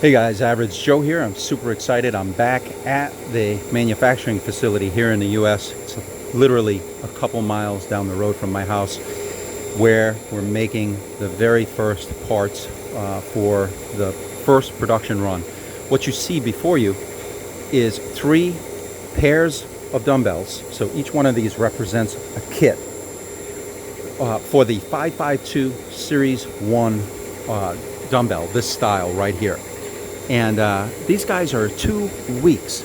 Hey guys, Average Joe here. I'm super excited. I'm back at the manufacturing facility here in the US. It's literally a couple miles down the road from my house, where we're making the very first parts for the first production run. What you see before you is 3 pairs of dumbbells. So each one of these represents a kit for the 552 Series 1 dumbbell, this style right here. And these guys are 2 weeks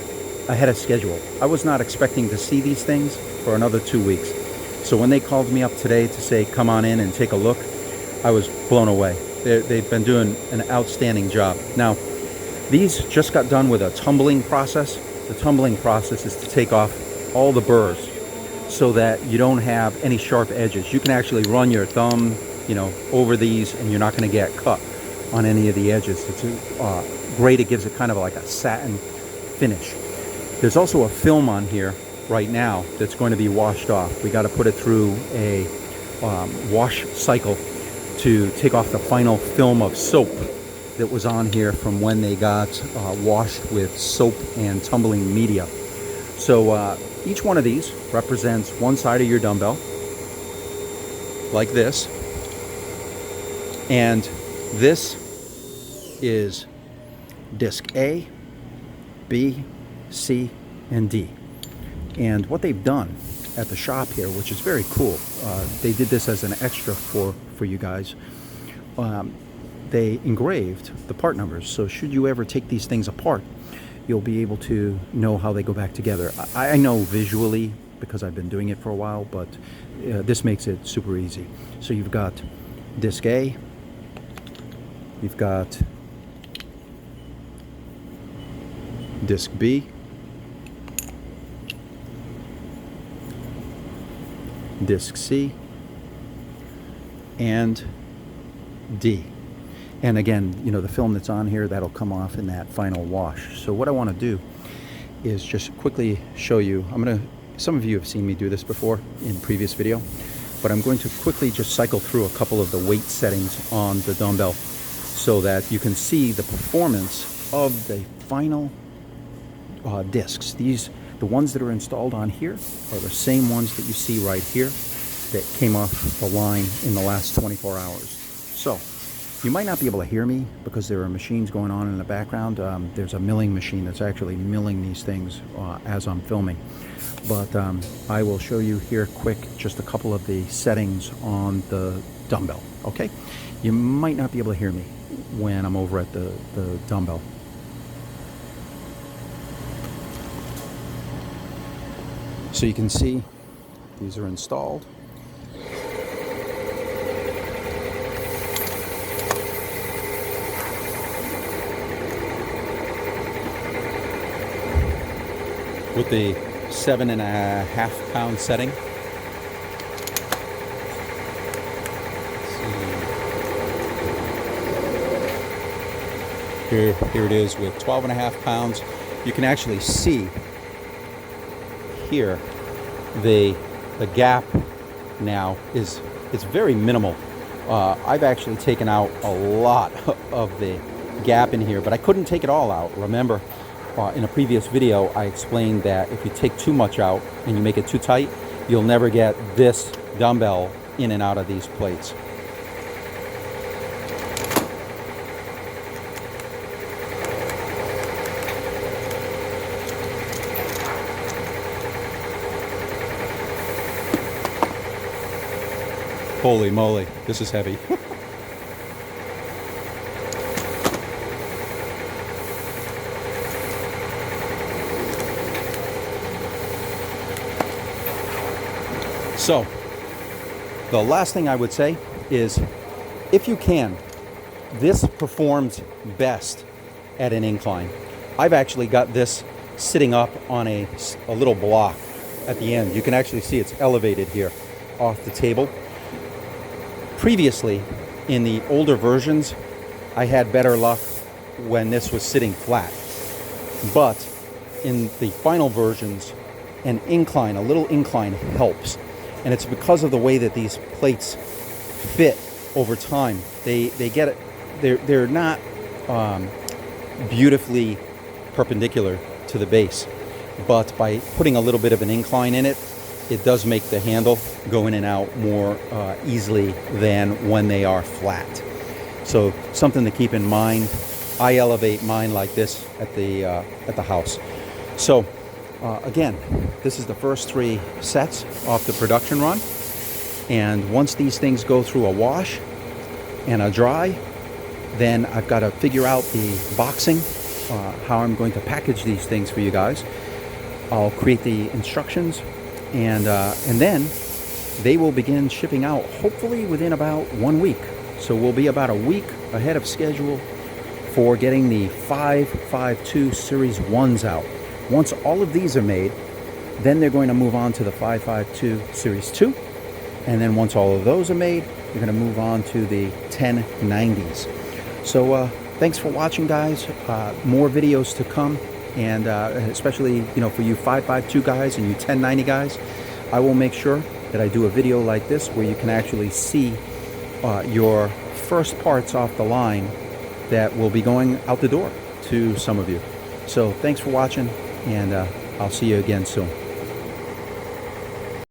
ahead of schedule. I was not expecting to see these things for another 2 weeks. So when they called me up today to say, come on in and take a look, I was blown away. They've been doing an outstanding job. Now, these just got done with a tumbling process. The tumbling process is to take off all the burrs so that you don't have any sharp edges. You can actually run your thumb, over these, and you're not going to get cut on any of the edges. It's great. It gives it kind of like a satin finish. There's also a film on here right now that's going to be washed off. We got to put it through a wash cycle to take off the final film of soap that was on here from when they got washed with soap and tumbling media. So each one of these represents one side of your dumbbell, like this, and this is disc A, B, C, and D. And what they've done at the shop here, which is very cool, they did this as an extra for you guys. They engraved the part numbers, so should you ever take these things apart, you'll be able to know how they go back together. I know visually because I've been doing it for a while, but this makes it super easy. So you've got disc A, you've got disc B, disc C, and D. And again, the film that's on here, that'll come off in that final wash. So what I want to do is just quickly show you. Some of you have seen me do this before in previous video, but I'm going to quickly just cycle through a couple of the weight settings on the dumbbell so that you can see the performance of the final discs. The ones that are installed on here are the same ones that you see right here that came off the line in the last 24 hours. So you might not be able to hear me because there are machines going on in the background. There's a milling machine that's actually milling these things as I'm filming. But I will show you here quick just a couple of the settings on the dumbbell, okay? You might not be able to hear me when I'm over at the dumbbell. So you can see these are installed. With the 7.5 pound setting. Here it is with 12.5 pounds. You can actually see here the gap now is very minimal. I've actually taken out a lot of the gap in here, but I couldn't take it all out. Remember, in a previous video I explained that if you take too much out and you make it too tight, you'll never get this dumbbell in and out of these plates. Holy moly, this is heavy. So, the last thing I would say is, if you can, this performs best at an incline. I've actually got this sitting up on a little block at the end. You can actually see it's elevated here off the table. Previously, in the older versions, I had better luck when this was sitting flat. But in the final versions, a little incline helps. And it's because of the way that these plates fit over time. They get it. They're not beautifully perpendicular to the base. But by putting a little bit of an incline in it, it does make the handle go in and out more easily than when they are flat. So something to keep in mind. I elevate mine like this at the house. So again, this is the first 3 sets off the production run. And once these things go through a wash and a dry, then I've got to figure out the boxing, how I'm going to package these things for you guys. I'll create the instructions, and then they will begin shipping out hopefully within about 1 week. So we'll be about a week ahead of schedule for getting the 5.52 Series 1s out. Once all of these are made, then they're going to move on to the 5.52 Series 2. And then once all of those are made, you're going to move on to the 1090s. So thanks for watching, guys. More videos to come. And especially, for you 5.52 guys and you 1090 guys, I will make sure that I do a video like this where you can actually see your first parts off the line that will be going out the door to some of you. So thanks for watching, and I'll see you again soon.